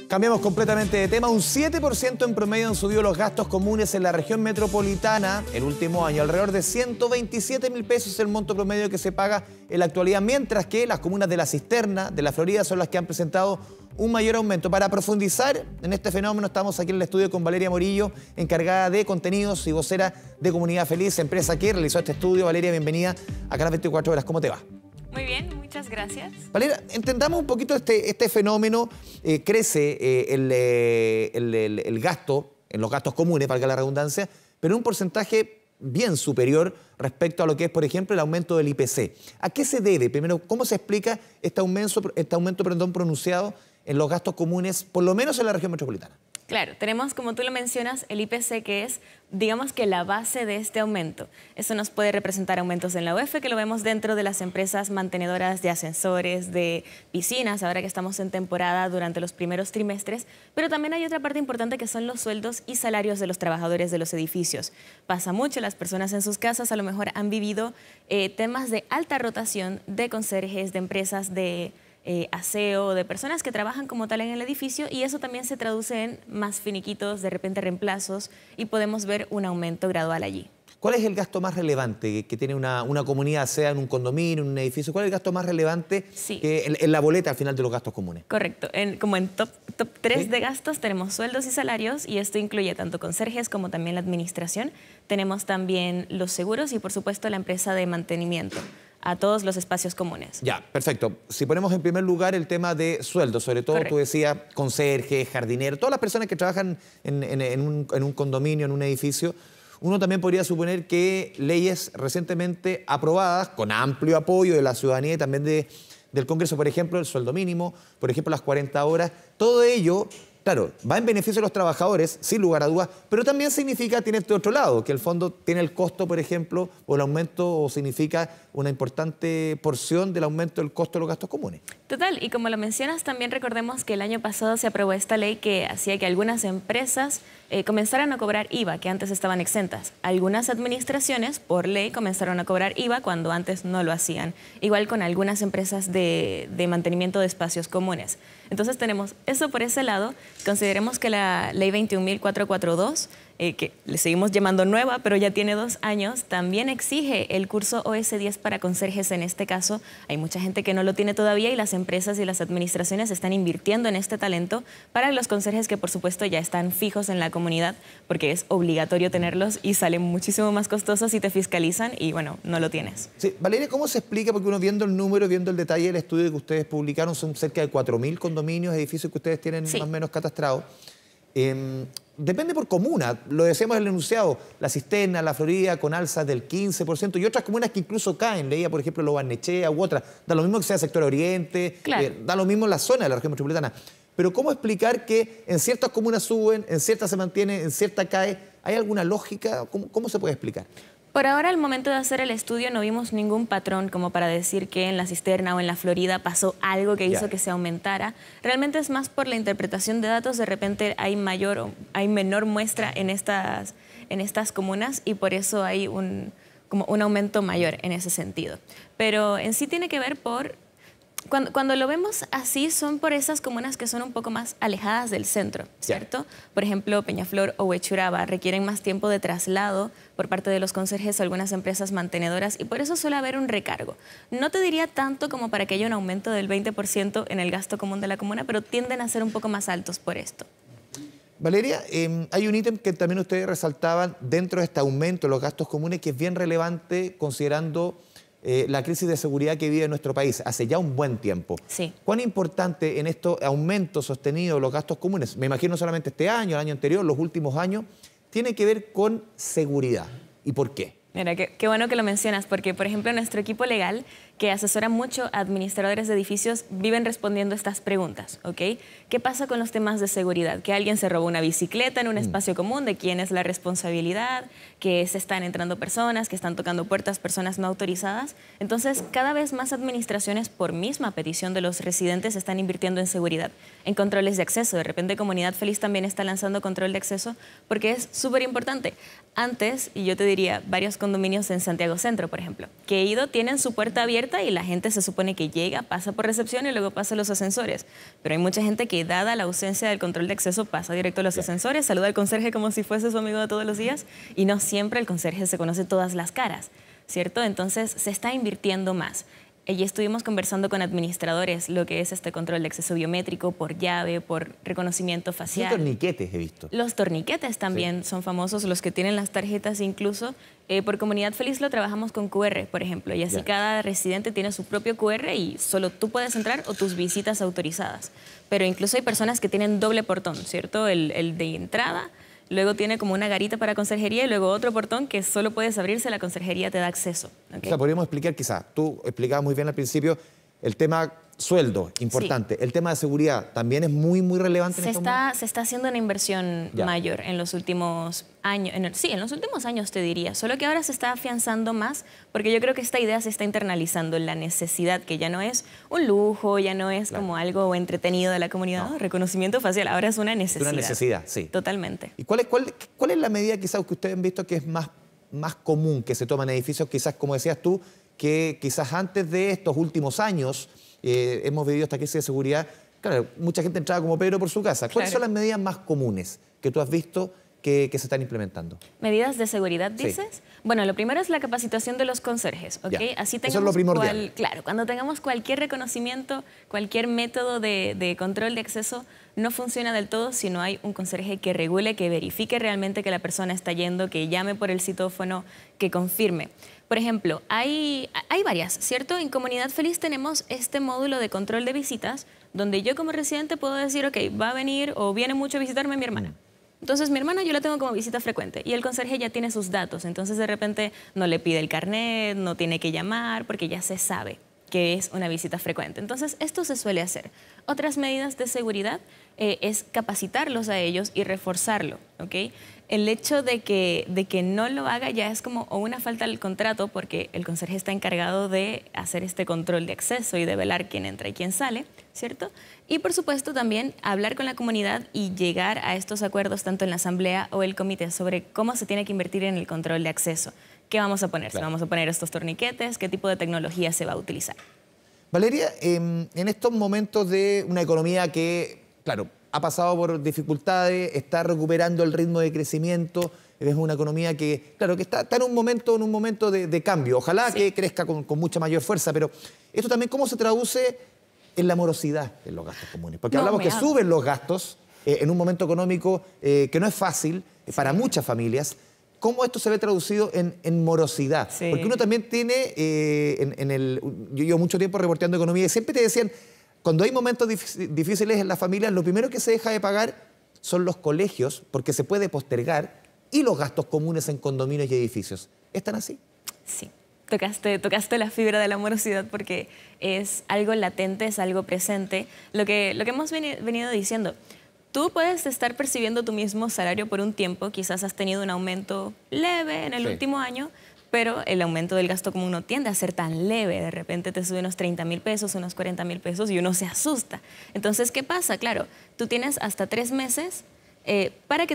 Cambiamos completamente de tema. Un 7% en promedio han subido los gastos comunes en la región metropolitana el último año. Alrededor de 127.000 pesos es el monto promedio que se paga en la actualidad, mientras que las comunas de La Cisterna, de la Florida, son las que han presentado un mayor aumento. Para profundizar en este fenómeno, estamos aquí en el estudio con Valeria Morillo, encargada de contenidos y vocera de Comunidad Feliz, empresa que realizó este estudio. Valeria, bienvenida a Canal 24 Horas. ¿Cómo te va? Muy bien, muchas gracias. Valeria, entendamos un poquito este fenómeno. Crece el gasto, en los gastos comunes, valga la redundancia, pero un porcentaje bien superior respecto a lo que es, por ejemplo, el aumento del IPC. ¿A qué se debe? Primero, ¿cómo se explica este aumento pronunciado en los gastos comunes, por lo menos en la región metropolitana? Claro, tenemos, como tú lo mencionas, el IPC, que es, digamos que la base de este aumento. Eso nos puede representar aumentos en la UF, que lo vemos dentro de las empresas mantenedoras de ascensores, de piscinas, ahora que estamos en temporada durante los primeros trimestres, pero también hay otra parte importante que son los sueldos y salarios de los trabajadores de los edificios. Pasa mucho, las personas en sus casas a lo mejor han vivido temas de alta rotación de conserjes, de empresas de aseo, de personas que trabajan como tal en el edificio, y eso también se traduce en más finiquitos, de repente reemplazos, y podemos ver un aumento gradual allí. ¿Cuál es el gasto más relevante que tiene una comunidad, sea en un condominio, en un edificio? ¿Cuál es el gasto más relevante que en la boleta al final de los gastos comunes? Correcto. Como en top 3 ¿Sí? de gastos tenemos sueldos y salarios, y esto incluye tanto conserjes como también la administración. Tenemos también los seguros y, por supuesto, la empresa de mantenimiento a todos los espacios comunes. Ya, perfecto. Si ponemos en primer lugar el tema de sueldos, sobre todo, Correcto. Tú decías conserje, jardinero, todas las personas que trabajan en un condominio, en un edificio, uno también podría suponer que leyes recientemente aprobadas, con amplio apoyo de la ciudadanía y también del Congreso, por ejemplo, el sueldo mínimo, por ejemplo, las 40 horas, todo ello, claro, va en beneficio de los trabajadores, sin lugar a dudas, pero también significa, tiene este otro lado, que el fondo tiene el costo, por ejemplo, o el aumento, o significa una importante porción del aumento del costo de los gastos comunes. Total, y como lo mencionas, también recordemos que el año pasado se aprobó esta ley que hacía que algunas empresas comenzaran a cobrar IVA, que antes estaban exentas. Algunas administraciones, por ley, comenzaron a cobrar IVA cuando antes no lo hacían. Igual con algunas empresas de mantenimiento de espacios comunes. Entonces tenemos eso por ese lado. Consideremos que la ley 21.442, que le seguimos llamando nueva, pero ya tiene 2 años, también exige el curso OS10 para conserjes en este caso. Hay mucha gente que no lo tiene todavía y las empresas y las administraciones están invirtiendo en este talento para los conserjes que, por supuesto, ya están fijos en la comunidad, porque es obligatorio tenerlos y salen muchísimo más costosos si te fiscalizan y, bueno, no lo tienes. Sí, Valeria, ¿cómo se explica? Porque uno viendo el número, viendo el detalle del estudio que ustedes publicaron, son cerca de 4.000 condominios, edificios que ustedes tienen más o menos catastrados. Depende por comuna, lo decíamos en el enunciado, La Cisterna, La Florida, con alzas del 15%, y otras comunas que incluso caen, leía por ejemplo Lo Barnechea u otras, da lo mismo que sea sector oriente, claro. Da lo mismo en la zona de la región metropolitana. Pero ¿cómo explicar que en ciertas comunas suben, en ciertas se mantiene, en ciertas cae? ¿Hay alguna lógica? ¿Cómo se puede explicar? Por ahora, al momento de hacer el estudio, no vimos ningún patrón como para decir que en La Cisterna o en La Florida pasó algo que hizo que se aumentara. Realmente es más por la interpretación de datos. De repente hay menor muestra en estas comunas y por eso hay como un aumento mayor en ese sentido. Pero en sí tiene que ver por... Cuando lo vemos así, son por esas comunas que son un poco más alejadas del centro, ¿cierto? Por ejemplo, Peñaflor o Huechuraba requieren más tiempo de traslado por parte de los conserjes o algunas empresas mantenedoras, y por eso suele haber un recargo. No te diría tanto como para que haya un aumento del 20% en el gasto común de la comuna, pero tienden a ser un poco más altos por esto. Valeria, hay un ítem que también ustedes resaltaban dentro de este aumento de los gastos comunes que es bien relevante considerando la crisis de seguridad que vive nuestro país hace ya un buen tiempo. Sí. ¿Cuán importante en estos aumentos sostenidos de los gastos comunes, me imagino no solamente este año, el año anterior, los últimos años, tiene que ver con seguridad? ¿Y por qué? Mira, qué bueno que lo mencionas, porque, por ejemplo, nuestro equipo legal, que asesora mucho a administradores de edificios, viven respondiendo estas preguntas, ¿ok? ¿Qué pasa con los temas de seguridad? Que alguien se robó una bicicleta en un espacio común, ¿de quién es la responsabilidad? Que se están entrando personas, que están tocando puertas, personas no autorizadas. Entonces, cada vez más administraciones, por misma petición de los residentes, están invirtiendo en seguridad, en controles de acceso. De repente, Comunidad Feliz también está lanzando control de acceso, porque es súper importante. Antes, y yo te diría, varios condominios en Santiago Centro, por ejemplo, que he ido, tienen su puerta abierta tarjeta y la gente se supone que llega, pasa por recepción y luego pasa a los ascensores. Pero hay mucha gente que, dada la ausencia del control de acceso, pasa directo a los ascensores, saluda al conserje como si fuese su amigo de todos los días y no siempre el conserje se conoce todas las caras, ¿cierto? Entonces se está invirtiendo más. Y estuvimos conversando con administradores lo que es este control de acceso biométrico por llave, por reconocimiento facial. Los torniquetes he visto. Los torniquetes también son famosos, los que tienen las tarjetas incluso. Por Comunidad Feliz lo trabajamos con QR, por ejemplo, y así cada residente tiene su propio QR y solo tú puedes entrar o tus visitas autorizadas. Pero incluso hay personas que tienen doble portón, ¿cierto? El de entrada. Luego tiene como una garita para conserjería y luego otro portón que solo puedes abrirse, la conserjería te da acceso. ¿Okay? O sea, podríamos explicar quizás, tú explicabas muy bien al principio, el tema sueldo, importante. Sí. El tema de seguridad también es muy, muy relevante. Se está haciendo una inversión mayor en los últimos años. En los últimos años te diría. Solo que ahora se está afianzando más porque yo creo que esta idea se está internalizando en la necesidad, que ya no es un lujo, ya no es como algo entretenido de la comunidad. No. Reconocimiento facial, ahora es una necesidad. Es una necesidad, sí. Totalmente. ¿Y cuál es la medida quizás que ustedes han visto que es más común que se toma en edificios, quizás como decías tú, que quizás antes de estos últimos años hemos vivido esta crisis de seguridad? Claro, mucha gente entraba como Pedro por su casa. ¿Cuáles son las medidas más comunes que tú has visto que se están implementando? ¿Medidas de seguridad, dices? Sí. Bueno, lo primero es la capacitación de los conserjes, ¿ok? Así tengamos eso es lo primordial. Claro, cuando tengamos cualquier reconocimiento, cualquier método de control de acceso, no funciona del todo si no hay un conserje que regule, que verifique realmente que la persona está yendo, que llame por el citófono, que confirme. Por ejemplo, hay varias, ¿cierto? En Comunidad Feliz tenemos este módulo de control de visitas donde yo como residente puedo decir, ok, va a venir o viene mucho a visitarme mi hermana. Entonces, mi hermana yo la tengo como visita frecuente y el conserje ya tiene sus datos. Entonces, de repente, no le pide el carnet, no tiene que llamar porque ya se sabe que es una visita frecuente. Entonces, esto se suele hacer. Otras medidas de seguridad es capacitarlos a ellos y reforzarlo, ¿ok? El hecho de que no lo haga ya es como una falta del contrato porque el conserje está encargado de hacer este control de acceso y de velar quién entra y quién sale, ¿cierto? Y por supuesto también hablar con la comunidad y llegar a estos acuerdos tanto en la asamblea o el comité sobre cómo se tiene que invertir en el control de acceso. ¿Qué vamos a poner? Claro. ¿Vamos a poner estos torniquetes? ¿Qué tipo de tecnología se va a utilizar? Valeria, en estos momentos de una economía que, claro, ha pasado por dificultades, está recuperando el ritmo de crecimiento, es una economía que, claro, que está en un momento de cambio. Ojalá que crezca con mucha mayor fuerza, pero esto también, ¿cómo se traduce en la morosidad en los gastos comunes? Porque hablamos que suben los gastos en un momento económico que no es fácil para muchas familias. ¿Cómo esto se ve traducido en morosidad? Sí. Porque uno también tiene, yo llevo mucho tiempo reporteando economía y siempre te decían, cuando hay momentos difíciles en las familias, lo primero que se deja de pagar son los colegios, porque se puede postergar, y los gastos comunes en condominios y edificios. ¿Están así? Sí. Tocaste la fibra de la morosidad porque es algo latente, es algo presente. Lo que hemos venido diciendo, tú puedes estar percibiendo tu mismo salario por un tiempo, quizás has tenido un aumento leve en el último año, pero el aumento del gasto común no tiende a ser tan leve. De repente te sube unos 30,000 pesos, unos 40,000 pesos y uno se asusta. Entonces, ¿qué pasa? Claro, tú tienes hasta 3 meses para que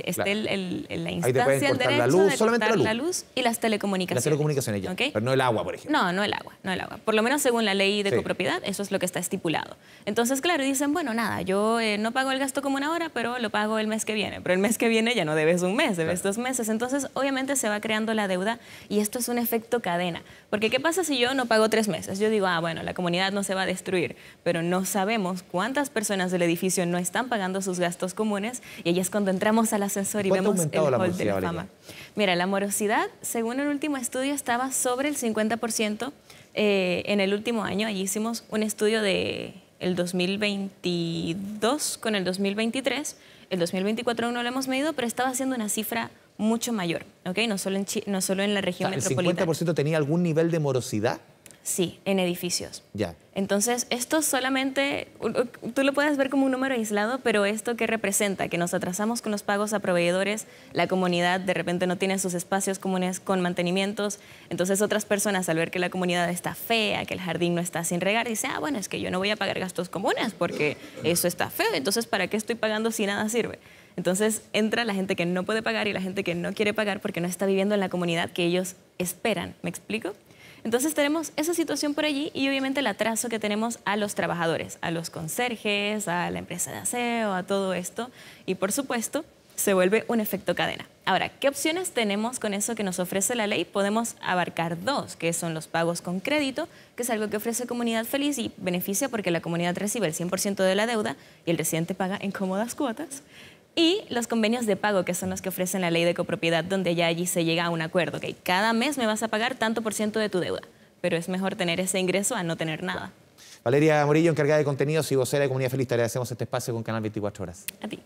esté en la instancia el derecho de cortar la luz y las telecomunicaciones. Las telecomunicaciones ya, ¿okay? Pero no el agua, por ejemplo. No el agua. Por lo menos según la ley de copropiedad, eso es lo que está estipulado. Entonces, claro, dicen, bueno, nada, yo no pago el gasto común ahora, pero lo pago el mes que viene. Pero el mes que viene ya no debes un mes, debes 2 meses. Entonces, obviamente se va creando la deuda y esto es un efecto cadena. Porque, ¿qué pasa si yo no pago 3 meses? Yo digo, bueno, la comunidad no se va a destruir, pero no sabemos cuántas personas del edificio no están pagando sus gastos comunes y ahí es cuando entramos al ascensor y vemos el hall de la fama. Mira, la morosidad, según el último estudio, estaba sobre el 50% en el último año. Allí hicimos un estudio de el 2022 con el 2023. El 2024 aún no lo hemos medido, pero estaba siendo una cifra mucho mayor, ¿ok? No solo en la región metropolitana. ¿El 50% tenía algún nivel de morosidad? Sí, en edificios. Ya. Entonces, esto solamente, tú lo puedes ver como un número aislado, pero esto ¿qué representa? Que nos atrasamos con los pagos a proveedores, la comunidad de repente no tiene sus espacios comunes con mantenimientos, entonces otras personas al ver que la comunidad está fea, que el jardín no está sin regar, dicen, bueno, es que yo no voy a pagar gastos comunes porque eso está feo, entonces ¿para qué estoy pagando si nada sirve? Entonces entra la gente que no puede pagar y la gente que no quiere pagar porque no está viviendo en la comunidad que ellos esperan, ¿me explico? Entonces tenemos esa situación por allí y obviamente el atraso que tenemos a los trabajadores, a los conserjes, a la empresa de aseo, a todo esto. Y por supuesto, se vuelve un efecto cadena. Ahora, ¿qué opciones tenemos con eso que nos ofrece la ley? Podemos abarcar dos, que son los pagos con crédito, que es algo que ofrece Comunidad Feliz y beneficia porque la comunidad recibe el 100% de la deuda y el residente paga en cómodas cuotas. Y los convenios de pago, que son los que ofrecen la ley de copropiedad, donde ya allí se llega a un acuerdo, que cada mes me vas a pagar tanto por ciento de tu deuda, pero es mejor tener ese ingreso a no tener nada. Valeria Morillo, encargada de contenidos y vocera de Comunidad Feliz, te agradecemos este espacio con Canal 24 Horas. A ti.